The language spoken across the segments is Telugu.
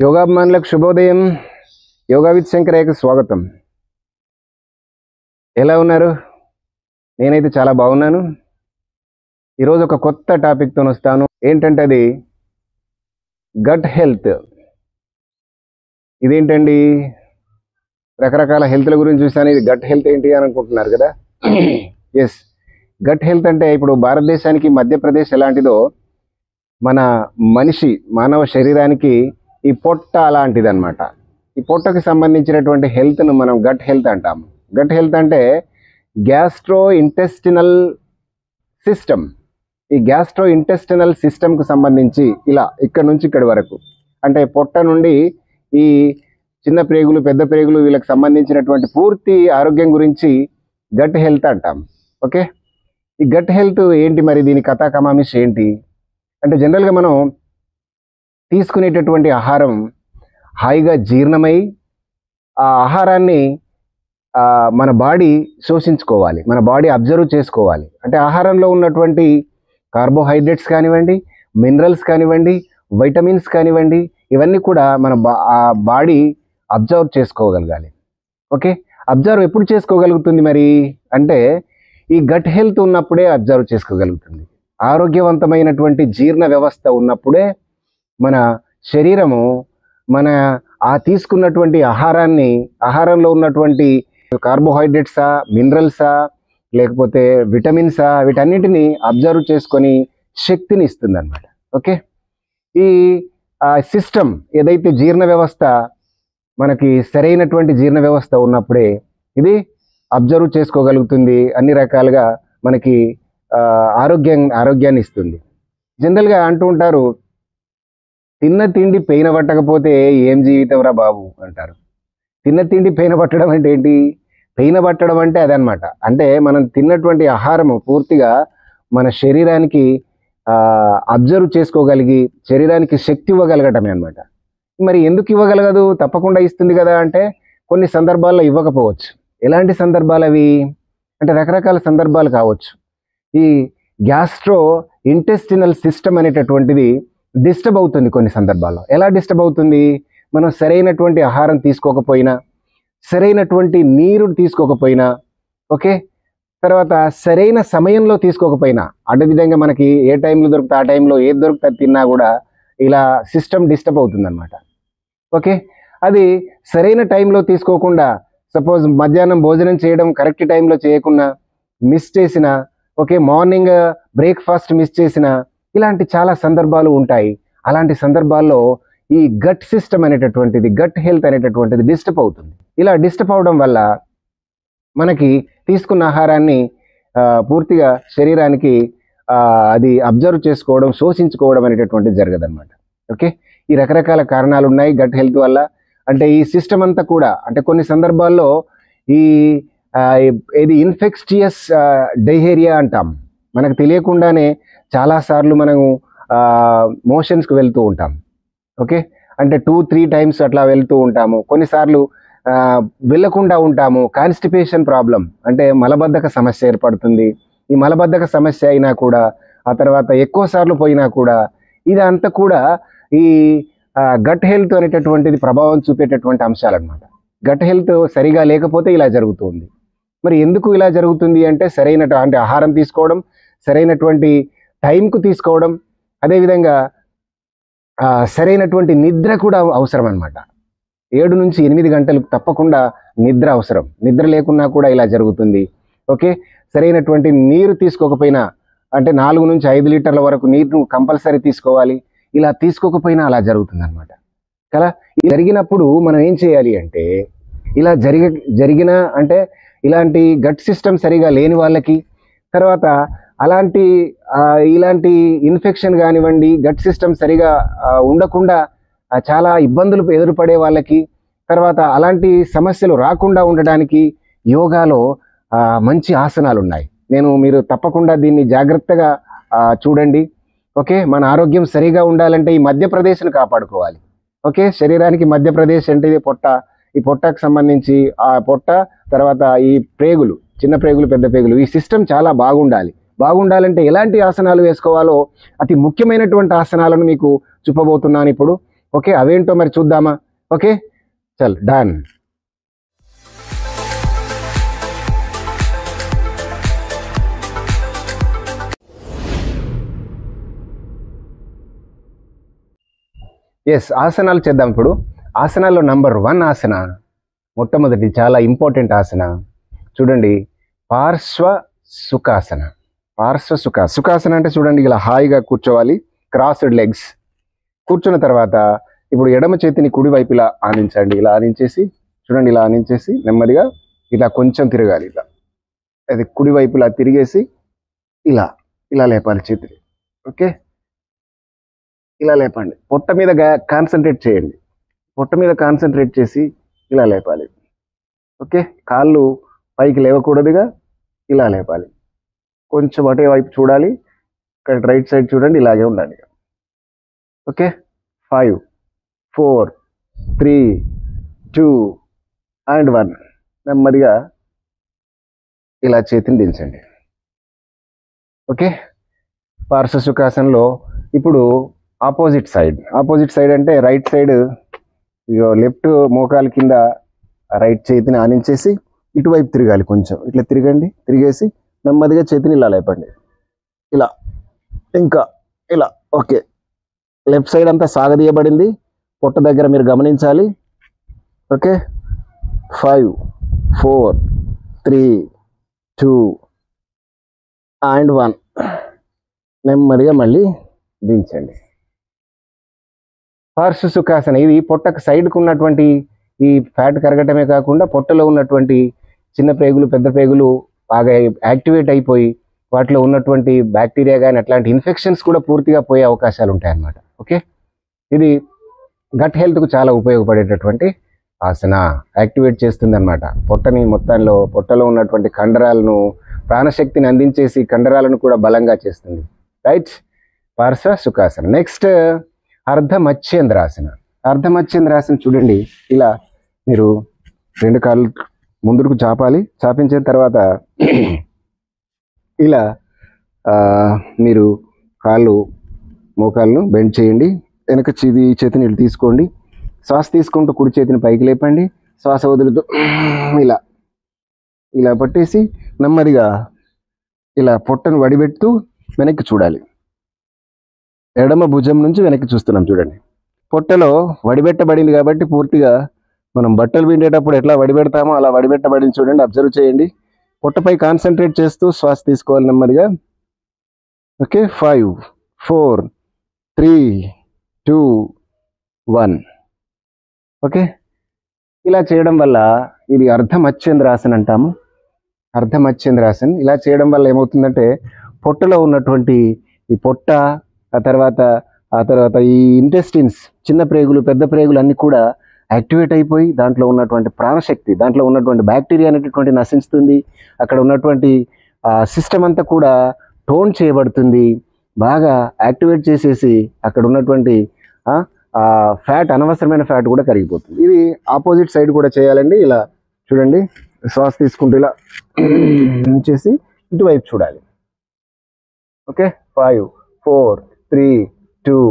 యోగాభిమానులకు శుభోదయం. యోగా విత్ శంకరయ్యకు స్వాగతం. ఎలా ఉన్నారు? నేనైతే చాలా బాగున్నాను. ఈరోజు ఒక కొత్త టాపిక్తో వస్తాను. ఏంటంటే అది గట్ హెల్త్. ఇదేంటండి, రకరకాల హెల్త్ల గురించి చూసాను, ఇది గట్ హెల్త్ ఏంటి అని అనుకుంటున్నారు కదా. ఎస్, గట్ హెల్త్ అంటే ఇప్పుడు భారతదేశానికి మధ్యప్రదేశ్ ఎలాంటిదో మన మానవ శరీరానికి ఈ పొట్ట అలాంటిది అనమాట. ఈ పొట్టకి సంబంధించినటువంటి హెల్త్ను మనం గట్ హెల్త్ అంటాము. గట్ హెల్త్ అంటే గ్యాస్ట్రో ఇంటెస్టినల్ సిస్టమ్. ఈ గ్యాస్ట్రో ఇంటెస్టినల్ సిస్టమ్కు సంబంధించి ఇలా ఇక్కడ నుంచి ఇక్కడి వరకు, అంటే పొట్ట నుండి ఈ చిన్న ప్రేగులు, పెద్ద ప్రేగులు, వీళ్ళకి సంబంధించినటువంటి పూర్తి ఆరోగ్యం గురించి గట్ హెల్త్ అంటాం. ఓకే, ఈ గట్ హెల్త్ ఏంటి మరి, దీని కథా కమామిష్ ఏంటి అంటే, జనరల్గా మనం తీసుకునేటటువంటి ఆహారం హాయిగా జీర్ణమై ఆ ఆహారాన్ని మన బాడీ శోషించుకోవాలి, మన బాడీ అబ్జర్వ్ చేసుకోవాలి. అంటే ఆహారంలో ఉన్నటువంటి కార్బోహైడ్రేట్స్ కానివ్వండి, మినరల్స్ కానివ్వండి, వైటమిన్స్ కానివ్వండి, ఇవన్నీ కూడా మన బాడీ అబ్జర్వ్ చేసుకోగలగాలి. ఓకే, అబ్జర్వ్ ఎప్పుడు చేసుకోగలుగుతుంది మరి అంటే, ఈ గట్ హెల్త్ ఉన్నప్పుడే అబ్జర్వ్ చేసుకోగలుగుతుంది. ఆరోగ్యవంతమైనటువంటి జీర్ణ వ్యవస్థ ఉన్నప్పుడే మన శరీరము తీసుకున్నటువంటి ఆహారంలో ఉన్నటువంటి కార్బోహైడ్రేట్సా, మినరల్సా, లేకపోతే విటమిన్సా, వీటన్నిటిని అబ్జర్వ్ చేసుకొని శక్తిని ఇస్తుంది అన్నమాట. ఓకే, ఈ సిస్టమ్ ఏదైతే జీర్ణ వ్యవస్థ, మనకి సరైనటువంటి జీర్ణ వ్యవస్థ ఉన్నప్పుడే ఇది అబ్జర్వ్ చేసుకోగలుగుతుంది, అన్ని రకాలుగా మనకి ఆరోగ్యాన్ని ఇస్తుంది. జనరల్గా అంటూ ఉంటారు, తిన్న తిండి పెయిన పట్టకపోతే ఏం జీవితం రా బాబు అంటారు. తిన్న తిండి పెయిన పట్టడం అంటే ఏంటి? పెయిన పట్టడం అంటే అదనమాట. అంటే మనం తిన్నటువంటి ఆహారము పూర్తిగా మన శరీరానికి అబ్జర్వ్ చేసుకోగలిగి శరీరానికి శక్తి ఇవ్వగలగటమే అనమాట. మరి ఎందుకు ఇవ్వగలగదు? తప్పకుండా ఇస్తుంది కదా అంటే, కొన్ని సందర్భాల్లో ఇవ్వకపోవచ్చు. ఎలాంటి సందర్భాలు అవి అంటే, రకరకాల సందర్భాలు కావచ్చు. ఈ గ్యాస్ట్రో ఇంటెస్టినల్ సిస్టమ్ అనేటటువంటిది డిస్టర్బ్ అవుతుంది కొన్ని సందర్భాల్లో. ఎలా డిస్టర్బ్ అవుతుంది? మనం సరైనటువంటి ఆహారం తీసుకోకపోయినా, సరైనటువంటి నీరు తీసుకోకపోయినా, ఓకే, తర్వాత సరైన సమయంలో తీసుకోకపోయినా, అదేవిధంగా మనకి ఏ టైంలో దొరికితే ఆ టైంలో ఏది దొరికితే తిన్నా కూడా ఇలా సిస్టమ్ డిస్టర్బ్ అవుతుంది అనమాట. ఓకే, అది సరైన టైంలో తీసుకోకుండా, సపోజ్ మధ్యాహ్నం భోజనం చేయడం కరెక్ట్ టైంలో చేయకుండా మిస్ చేసిన, ఓకే, మార్నింగ్ బ్రేక్ఫాస్ట్ మిస్ చేసిన, ఇలాంటి చాలా సందర్భాలు ఉంటాయి. అలాంటి సందర్భాల్లో ఈ గట్ సిస్టమ్ అనేటటువంటిది, గట్ హెల్త్ అనేటటువంటిది డిస్టర్బ్ అవుతుంది. ఇలా డిస్టర్బ్ అవడం వల్ల మనకి తీసుకున్న ఆహారాన్ని పూర్తిగా శరీరానికి అది అబ్జర్వ్ చేసుకోవడం, శోషించుకోవడం అనేటటువంటిది జరగదన్నమాట. ఓకే, ఈ రకరకాల కారణాలు ఉన్నాయి గట్ హెల్త్ వల్ల. అంటే ఈ సిస్టమ్ అంతా కూడా, అంటే కొన్ని సందర్భాల్లో ఇది ఇన్ఫెక్షియస్ డయేరియా అంటాం. మనకు తెలియకుండానే చాలాసార్లు మనము మోషన్స్కి వెళ్తూ ఉంటాం. ఓకే, అంటే 2-3 టైమ్స్ అట్లా వెళ్తూ ఉంటాము. కొన్నిసార్లు వెళ్ళకుండా ఉంటాము. కాన్స్టిపేషన్ ప్రాబ్లం అంటే మలబద్ధక సమస్య ఏర్పడుతుంది. ఈ మలబద్ధక సమస్య అయినా కూడా, ఆ తర్వాత ఎక్కువ సార్లు పోయినా కూడా, ఇదంతా కూడా ఈ గట్ హెల్త్ అనేటటువంటిది ప్రభావం చూపేటటువంటి అంశాలు అనమాట. గట్ హెల్త్ సరిగా లేకపోతే ఇలా జరుగుతుంది. మరి ఎందుకు ఇలా జరుగుతుంది అంటే, అంటే ఆహారం తీసుకోవడం, సరైనటువంటి టైంకు తీసుకోవడం, అదేవిధంగా సరైనటువంటి నిద్ర కూడా అవసరం అనమాట. 7 నుంచి 8 గంటలకు తప్పకుండా నిద్ర అవసరం. నిద్ర లేకున్నా కూడా ఇలా జరుగుతుంది. ఓకే, సరైనటువంటి నీరు తీసుకోకపోయినా, అంటే 4 నుంచి 5 లీటర్ల వరకు నీరును కంపల్సరీ తీసుకోవాలి. ఇలా తీసుకోకపోయినా అలా జరుగుతుంది అనమాట కదా. జరిగినప్పుడు మనం ఏం చేయాలి అంటే, ఇలా జరిగిన అంటే ఇలాంటి గట్ సిస్టమ్ సరిగా లేని వాళ్ళకి, తర్వాత ఇలాంటి ఇన్ఫెక్షన్ కానివ్వండి, గట్ సిస్టమ్ సరిగా ఉండకుండా చాలా ఇబ్బందులు ఎదురుపడే వాళ్ళకి, తర్వాత అలాంటి సమస్యలు రాకుండా ఉండడానికి యోగాలో మంచి ఆసనాలు ఉన్నాయి. మీరు తప్పకుండా దీన్ని జాగ్రత్తగా చూడండి. ఓకే, మన ఆరోగ్యం సరిగా ఉండాలంటే ఈ మధ్యప్రదేశ్ని కాపాడుకోవాలి. ఓకే, శరీరానికి మధ్యప్రదేశ్ అంటే ఇది పొట్ట. ఈ పొట్టకు సంబంధించి ఆ పొట్ట, తర్వాత ఈ ప్రేగులు, చిన్న ప్రేగులు, పెద్ద ప్రేగులు, ఈ సిస్టమ్ చాలా బాగుండాలంటే ఎలాంటి ఆసనాలు వేసుకోవాలో అతి ముఖ్యమైనటువంటి ఆసనాలను మీకు చూపబోతున్నాను ఇప్పుడు. ఓకే, అవేంటో మరి చూద్దామా? ఓకే, చల్ డన్. ఎస్, ఆసనాలు చేద్దాం ఇప్పుడు. ఆసనాల్లో నంబర్ 1 ఆసన, మొట్టమొదటి చాలా ఇంపార్టెంట్ ఆసన చూడండి, పార్శ్వ సుఖాసన. సుఖాసన అంటే చూడండి, ఇలా హాయిగా కూర్చోవాలి, క్రాస్డ్ లెగ్స్. కూర్చున్న తర్వాత ఇప్పుడు ఎడమ చేతిని కుడి వైపు ఇలా ఆనించండి, ఇలా ఆనించేసి చూడండి, ఇలా ఆనించేసి నెమ్మదిగా ఇలా కొంచెం తిరగాలి, ఇలా అది కుడి వైపు ఇలా తిరిగేసి ఇలా ఇలా లేపాలి చేతిని. ఓకే, ఇలా లేపండి. పొట్ట మీద కాన్సన్ట్రేట్ చేయండి, పొట్ట మీద కాన్సన్ట్రేట్ చేసి ఇలా లేపాలి. ఓకే, కాళ్ళు పైకి లేవకూడదుగా, ఇలా లేపాలి. కొంచెం అటే వైపు చూడాలి, ఇక్కడ రైట్ సైడ్ చూడండి, ఇలాగే ఉండాలి. Okay, 5 4 3 2 and 1. నెమ్మదిగా ఇలా చేతిని దించండి. ఓకే, పార్శ్వ సుఖాసనంలో ఇప్పుడు ఆపోజిట్ సైడ్ అంటే రైట్ సైడ్, లెఫ్ట్ మోకాలు కింద రైట్ చేతిని ఆనించేసి ఇటువైపు తిరగాలి, కొంచెం ఇట్లా తిరగండి, తిరిగేసి నెమ్మదిగా చేతిని ఇలా లేపండి, ఇలా ఇంకా ఇలా. ఓకే, లెఫ్ట్ సైడ్ అంతా సాగదీయబడింది, పొట్ట దగ్గర మీరు గమనించాలి. Okay, 5 4 3 2 and 1. నెమ్మదిగా మళ్ళీ దించండి. పార్శ్వ సుఖాసన ఇది పొట్టకు సైడ్కు ఉన్నటువంటి ఈ ఫ్యాట్ కరగటమే కాకుండా పొట్టలో ఉన్నటువంటి చిన్న ప్రేగులు, పెద్ద ప్రేగులు బాగా యాక్టివేట్ అయిపోయి వాటిలో ఉన్నటువంటి బ్యాక్టీరియా కానీ అట్లాంటి ఇన్ఫెక్షన్స్ కూడా పూర్తిగా పోయే అవకాశాలు ఉంటాయి అన్నమాట. ఓకే, ఇది గట్ హెల్త్కు చాలా ఉపయోగపడేటటువంటి ఆసన, యాక్టివేట్ చేస్తుంది అనమాట. పొట్టని మొత్తంలో, పొట్టలో ఉన్నటువంటి కండరాలను, ప్రాణశక్తిని అందించేసి కండరాలను కూడా బలంగా చేస్తుంది. రైట్, పార్శ్వ సుఖాసన. నెక్స్ట్ అర్ధమచ్చేంద్రాసన. అర్ధమచ్చేంద్రాసన చూడండి, ఇలా మీరు 2 కాళ్ళు ముందుకు చాపాలి, చాపించిన తర్వాత ఇలా మీరు మోకాళ్ళను బెండ్ చేయండి, వెనక చేతిని ఇటు తీసుకోండి, శ్వాస తీసుకుంటూ కుడి చేతిని పైకి లేపండి, శ్వాస వదులుతూ ఇలా ఇలా పట్టేసి నెమ్మదిగా ఇలా పొట్టను వడిపెడుతూ వెనక్కి చూడాలి. ఎడమ భుజం నుంచి వెనక్కి చూస్తున్నాం చూడండి. పొట్టలో వడిపెట్టబడింది కాబట్టి పూర్తిగా మనం బట్టలు పిండేటప్పుడు ఎట్లా వడిపెడతామో అలా వడిపెట్టబడింది చూడండి, అబ్జర్వ్ చేయండి. పొట్టపై కాన్సన్ట్రేట్ చేస్తూ శ్వాస తీసుకోవాలి నెమ్మదిగా. ఓకే, 5 4 3 2 1. ఓకే, ఇలా చేయడం వల్ల ఇది అర్ధమచ్చేంద్రాసన అంటాము. అర్ధమచ్చేంద్రాసన ఇలా చేయడం వల్ల ఏమవుతుందంటే పొట్టలో ఉన్నటువంటి ఈ పొట్ట, ఆ తర్వాత ఈ ఇంటెస్టిన్స్, చిన్న ప్రేగులు, పెద్ద ప్రేగులు అన్నీ కూడా యాక్టివేట్ అయిపోయి దాంట్లో ఉన్నటువంటి ప్రాణశక్తి, దాంట్లో ఉన్నటువంటి బ్యాక్టీరియా అనేటటువంటి నశిస్తుంది. అక్కడ ఉన్నటువంటి సిస్టమ్ అంతా కూడా టోన్ చేయబడుతుంది, బాగా యాక్టివేట్ చేసేసి అక్కడ ఉన్నటువంటి ఫ్యాట్, అనవసరమైన ఫ్యాట్ కూడా కరిగిపోతుంది. ఇది ఆపోజిట్ సైడ్ కూడా చేయాలండి. ఇలా చూడండి, శ్వాస తీసుకుంటూ ఇలా చేసి ఇటువైపు చూడాలి. Okay, 5 4 3 2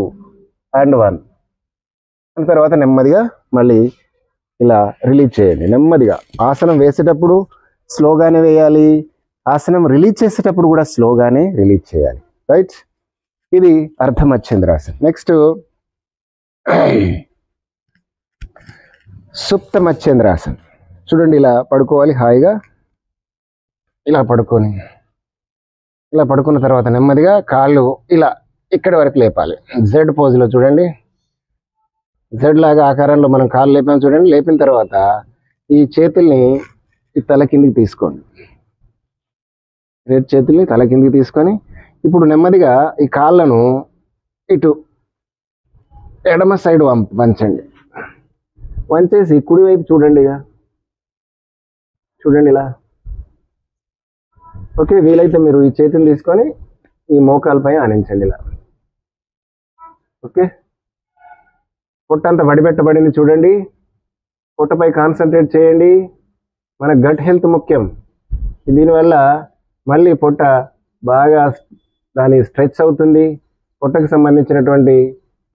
and 1. తర్వాత నెమ్మదిగా మళ్ళీ ఇలా రిలీజ్ చేయండి. నెమ్మదిగా ఆసనం వేసేటప్పుడు స్లోగానే వేయాలి, ఆసనం రిలీజ్ చేసేటప్పుడు కూడా స్లోగానే రిలీజ్ చేయాలి. రైట్, ఇది అర్ధమచ్చేంద్రాసన. నెక్స్ట్ సుప్తమచ్చేంద్రాసన. చూడండి, ఇలా పడుకోవాలి హాయిగా, ఇలా పడుకున్న తర్వాత నెమ్మదిగా కాళ్ళు ఇలా ఇక్కడి వరకు లేపాలి. జెడ్ పోజ్లో చూడండి, జెడ్ లాగా ఆకారంలో మనం కాళ్ళు లేపాము చూడండి. లేపిన తర్వాత ఈ చేతుల్ని ఈ తల కిందికి తీసుకోండి, చేతుల్ని తల కిందికి తీసుకొని ఇప్పుడు నెమ్మదిగా ఈ కాళ్ళను ఇటు ఎడమ సైడ్ వంచండి. వంచేసి కుడివైపు చూడండి, చూడండి ఇలా. ఓకే, వీలైతే మీరు ఈ చేతిని తీసుకొని ఈ మోకాలపై ఆనించండి ఇలా. ఓకే, పొట్టంతా వడిపెట్టబడింది చూడండి, పొట్టపై కాన్సన్ట్రేట్ చేయండి. మన గట్ హెల్త్ ముఖ్యం. దీనివల్ల మళ్ళీ పొట్ట బాగా దాని స్ట్రెచ్ అవుతుంది, పొట్టకు సంబంధించినటువంటి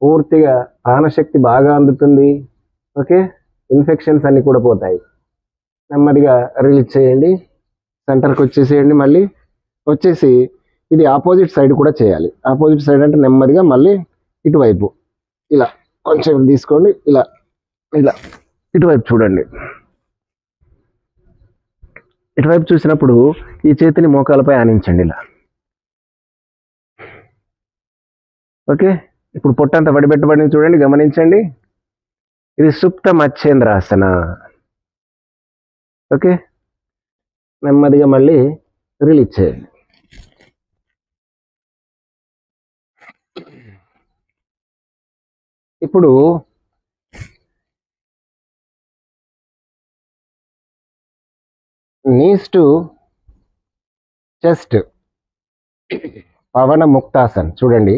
పూర్తిగా ప్రాణశక్తి బాగా అందుతుంది. ఓకే, ఇన్ఫెక్షన్స్ అన్నీ కూడా పోతాయి. నెమ్మదిగా రిలీజ్ చేయండి. సెంటర్కి వచ్చేసేయండి. మళ్ళీ వచ్చేసి ఇది ఆపోజిట్ సైడ్ కూడా చేయాలి. ఆపోజిట్ సైడ్ అంటే నెమ్మదిగా మళ్ళీ ఇటువైపు ఇలా కొంచెం తీసుకోండి. ఇలా ఇలా ఇటువైపు చూడండి. ఇటువైపు చూసినప్పుడు ఈ చేతిని మోకాలపై ఆనించండి ఇలా. ఓకే, ఇప్పుడు పొట్టంతా వడిపెట్టబడింది చూడండి, గమనించండి. ఇది సుప్త మచ్చేంద్రాసన. ఓకే, నెమ్మదిగా మళ్ళీ రిలీజ్ చేయండి. ఇప్పుడు నీస్ టు చెస్ట్ పవన ముక్తాసన్. చూడండి,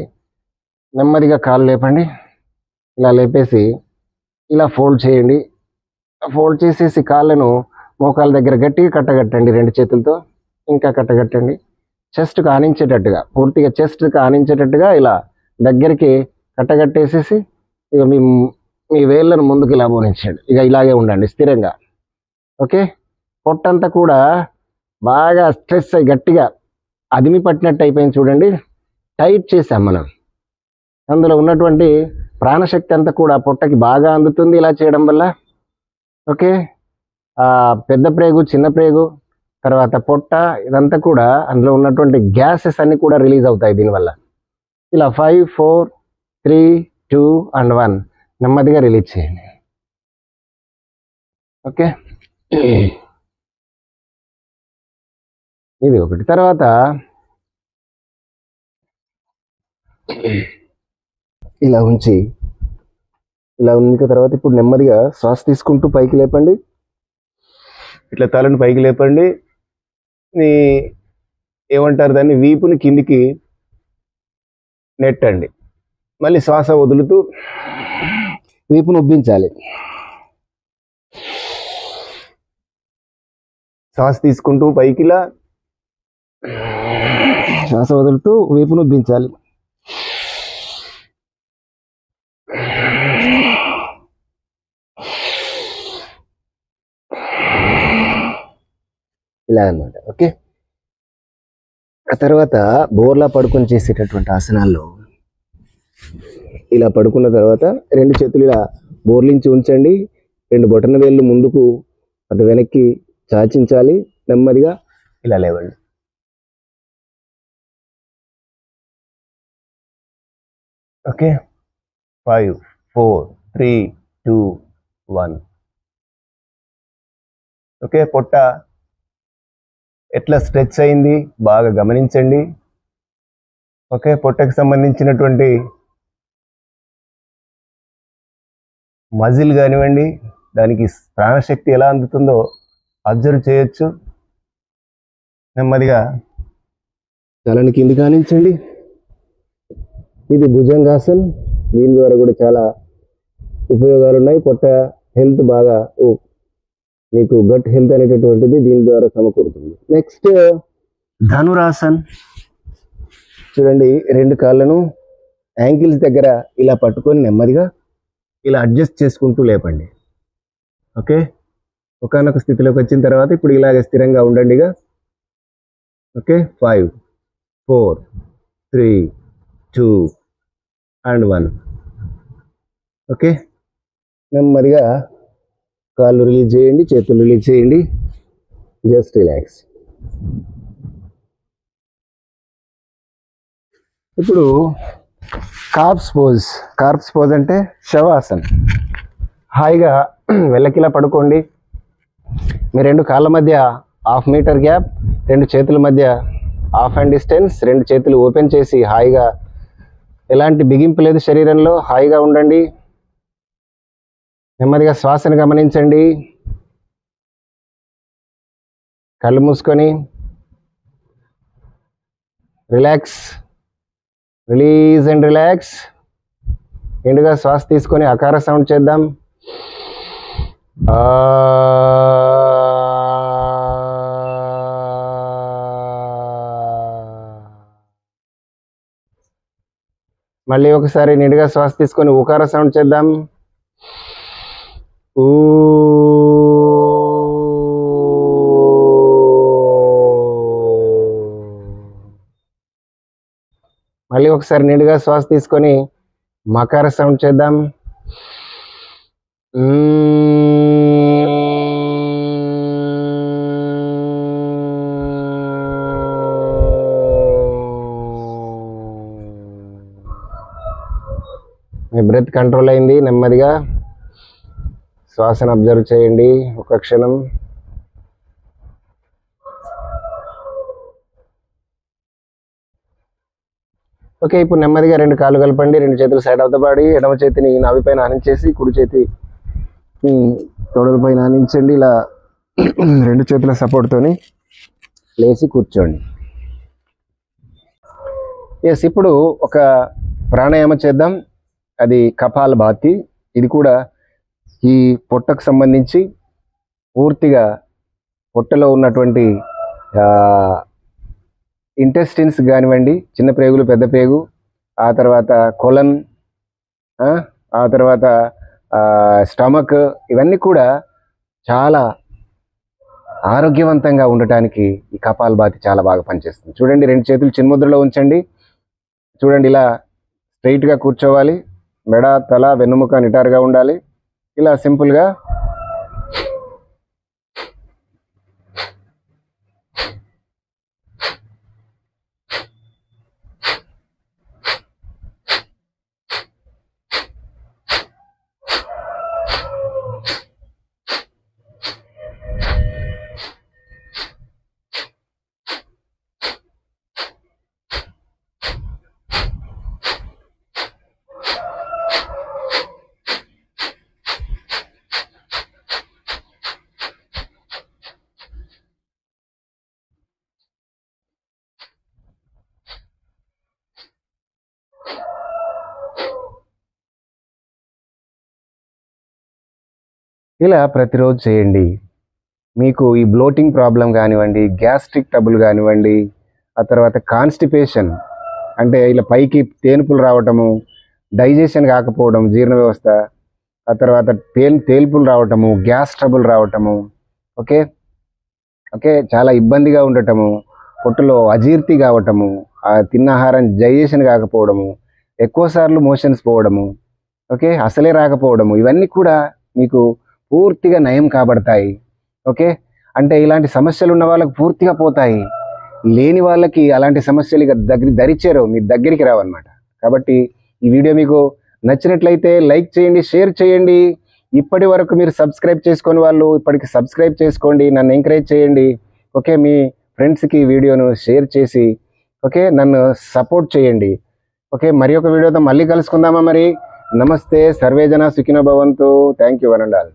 నెమ్మదిగా కాలు లేపండి. ఇలా లేపేసి ఇలా ఫోల్డ్ చేయండి. ఫోల్డ్ చేసేసి కాళ్ళను మోకాల దగ్గర గట్టిగా కట్టగట్టండి 2 చేతులతో. ఇంకా కట్టగట్టండి. చెస్ట్కి ఆనించేటట్టుగా, పూర్తిగా చెస్ట్కి ఆనించేటట్టుగా ఇలా దగ్గరికి కట్టగట్టేసేసి ఇక మీ వేళ్ళను ముందుకు ఇలా పోనించండి. ఇక ఇలాగే ఉండండి స్థిరంగా. ఓకే, పొట్టంతా కూడా బాగా స్ట్రెస్ అయ్యి గట్టిగా అదిమి పట్టినట్టు అయిపోయింది చూడండి. టైట్ చేసాం మనం. అందులో ఉన్నటువంటి ప్రాణశక్తి అంతా కూడా పొట్టకి బాగా అందుతుంది ఇలా చేయడం వల్ల. ఓకే, పెద్ద ప్రేగు, చిన్న ప్రేగు, తర్వాత పొట్ట, ఇదంతా కూడా అందులో ఉన్నటువంటి గ్యాసెస్ అన్నీ కూడా రిలీజ్ అవుతాయి దీనివల్ల. ఇలా 5, 4, 3, 2 and 1 నెమ్మదిగా రిలీజ్ చేయండి. ఓకే, ఇది ఒకటి. తర్వాత ఇలా ఉంచి ఇలా ఉన్న తర్వాత ఇప్పుడు నెమ్మదిగా శ్వాస తీసుకుంటూ పైకి లేపండి. ఇట్లా తలను పైకి లేపండి. ఏమంటారు దాన్ని, వీపుని కిందికి నెట్టండి. మళ్ళీ శ్వాస వదులుతూ వీపును ఉబ్బించాలి. శ్వాస తీసుకుంటూ పైకిలా, శ్వాస వదులుతూ వీపును ఉబ్బించాలి. ఇలా అన్నమాట. ఓకే, ఆ తర్వాత బోర్లా పడుకొని చేసేటటువంటి ఆసనాల్లో ఇలా పడుకున్న తర్వాత 2 చేతులు ఇలా బోర్లించి ఉంచండి. 2 బొటన వేళ్ళు ముందుకు అటు వెనక్కి చాచించాలి. నెమ్మదిగా ఇలా లేవండి. ఓకే, 5, 4, 3, 2, 1. ఓకే, పొట్ట ఎట్లా స్ట్రెచ్ అయింది బాగా గమనించండి. ఓకే, పొట్టకి సంబంధించినటువంటి మజిల్ కానివ్వండి, దానికి ప్రాణశక్తి ఎలా అందుతుందో అబ్జర్వ్ చేయొచ్చు. నెమ్మదిగా తలని కింది కానించండి. ఇది భుజంగాసన్. దీని ద్వారా కూడా చాలా ఉపయోగాలు ఉన్నాయి. పొట్ట హెల్త్ బాగా, మీకు గట్ హెల్త్ అనేటటువంటిది దీని ద్వారా సమకూరుతుంది. నెక్స్ట్ ధనురాసన్. చూడండి, 2 కాళ్ళను యాంకిల్స్ దగ్గర ఇలా పట్టుకొని నెమ్మదిగా ఇలా అడ్జస్ట్ చేసుకుంటూ లేపండి. ఓకే, ఒకానొక స్థితిలోకి వచ్చిన తర్వాత ఇప్పుడు ఇలాగ స్థిరంగా ఉండండిగా. Okay, 5, 4, 3, 2 and 1. ఓకే, నెమ్మదిగా కాళ్ళు రిలీజ్ చేయండి, చేతులు రిలీజ్ చేయండి. Just relax. ఇప్పుడు కార్ప్స్ పోజ్. కార్ప్స్ పోజ్ అంటే శవాసన్. హాయిగా వెళ్ళకిలా పడుకోండి. మీ 2 కాళ్ళ మధ్య 1/2 మీటర్ గ్యాప్, 2 చేతుల మధ్య 1/2 హ్యాండ్ డిస్టెన్స్, 2 చేతులు ఓపెన్ చేసి హాయిగా, ఎలాంటి బిగింపు లేదు శరీరంలో, హాయిగా ఉండండి. నెమ్మదిగా శ్వాసను గమనించండి. కళ్ళు మూసుకొని రిలాక్స్, రిలీజ్ అండ్ రిలాక్స్. ఎండుగా శ్వాస తీసుకొని అకార సౌండ్ చేద్దాం. మళ్ళీ ఒకసారి నీట్గా శ్వాస తీసుకొని ఊకార సౌండ్ చేద్దాం. ఊ. మళ్ళీ ఒకసారి నీట్గా శ్వాస తీసుకొని మకార సౌండ్ చేద్దాం. మీ బ్రెత్ కంట్రోల్ అయింది. నెమ్మదిగా శ్వాసను అబ్జర్వ్ చేయండి ఒక క్షణం. ఓకే, ఇప్పుడు నెమ్మదిగా 2 కాళ్ళు కలపండి. 2 చేతులు సైడ్ ఆఫ్ ద బాడీ. ఎడమ చేతిని నాభిపైన ఆనించేసి కుడి చేతి తొడలపైన ఆనించండి. ఇలా 2 చేతుల సపోర్ట్తోని లేచి కూర్చోండి. ఎస్, ఇప్పుడు ఒక ప్రాణాయామం చేద్దాం. అది కపాలభాతి. ఇది కూడా ఈ పొట్టకు సంబంధించి పూర్తిగా పొట్టలో ఉన్నటువంటి ఇంటెస్టిన్స్ కానివ్వండి, చిన్న ప్రేగులు, పెద్ద ప్రేగు, ఆ తర్వాత కొలన్, ఆ తర్వాత స్టమక్, ఇవన్నీ కూడా చాలా ఆరోగ్యవంతంగా ఉండటానికి ఈ కపాలభాతి చాలా బాగా పనిచేస్తుంది. చూడండి, 2 చేతులు చిన్ముద్రలో ఉంచండి. చూడండి, ఇలా స్ట్రైట్గా కూర్చోవాలి. మెడ, తల, వెన్నుముక నిటారుగా ఉండాలి. ఇలా సింపుల్గా ప్రతిరోజు చేయండి. మీకు ఈ బ్లోటింగ్ ప్రాబ్లం కానివ్వండి, గ్యాస్ట్రిక్ ట్రబుల్ కానివ్వండి, ఆ తర్వాత కాన్స్టిపేషన్ అంటే ఇలా పైకి తేనుపులు రావటము, డైజెషన్ కాకపోవడం, జీర్ణ వ్యవస్థ, ఆ తర్వాత తేల్పులు రావటము, గ్యాస్ ట్రబుల్ రావటము, ఓకే ఓకే చాలా ఇబ్బందిగా ఉండటము, పొట్టులో అజీర్తి కావటము, ఆ తిన్న ఆహారం డైజెషన్ కాకపోవడము, ఎక్కువసార్లు మోషన్స్ పోవడము, ఓకే అసలే రాకపోవడము, ఇవన్నీ కూడా మీకు పూర్తిగా నయం కాబడతాయి. ఓకే, అంటే ఇలాంటి సమస్యలు ఉన్న వాళ్ళకి పూర్తిగా పోతాయి. లేని వాళ్ళకి అలాంటి సమస్యలు ఇక దరిచేరవు, మీ దగ్గరికి రావన్నమాట. కాబట్టి ఈ వీడియో మీకు నచ్చినట్లయితే లైక్ చేయండి, షేర్ చేయండి. ఇప్పటి వరకు మీరు సబ్స్క్రైబ్ చేసుకొని వాళ్ళు ఇప్పటికి సబ్స్క్రైబ్ చేసుకోండి, నన్ను ఎంకరేజ్ చేయండి. ఓకే, మీ ఫ్రెండ్స్కి వీడియోను షేర్ చేసి ఓకే నన్ను సపోర్ట్ చేయండి. ఓకే, మరి ఒక వీడియోతో మళ్ళీ కలుసుకుందామా? మరి నమస్తే, సర్వేజన సుఖినో భవంతు. Thank you one and all.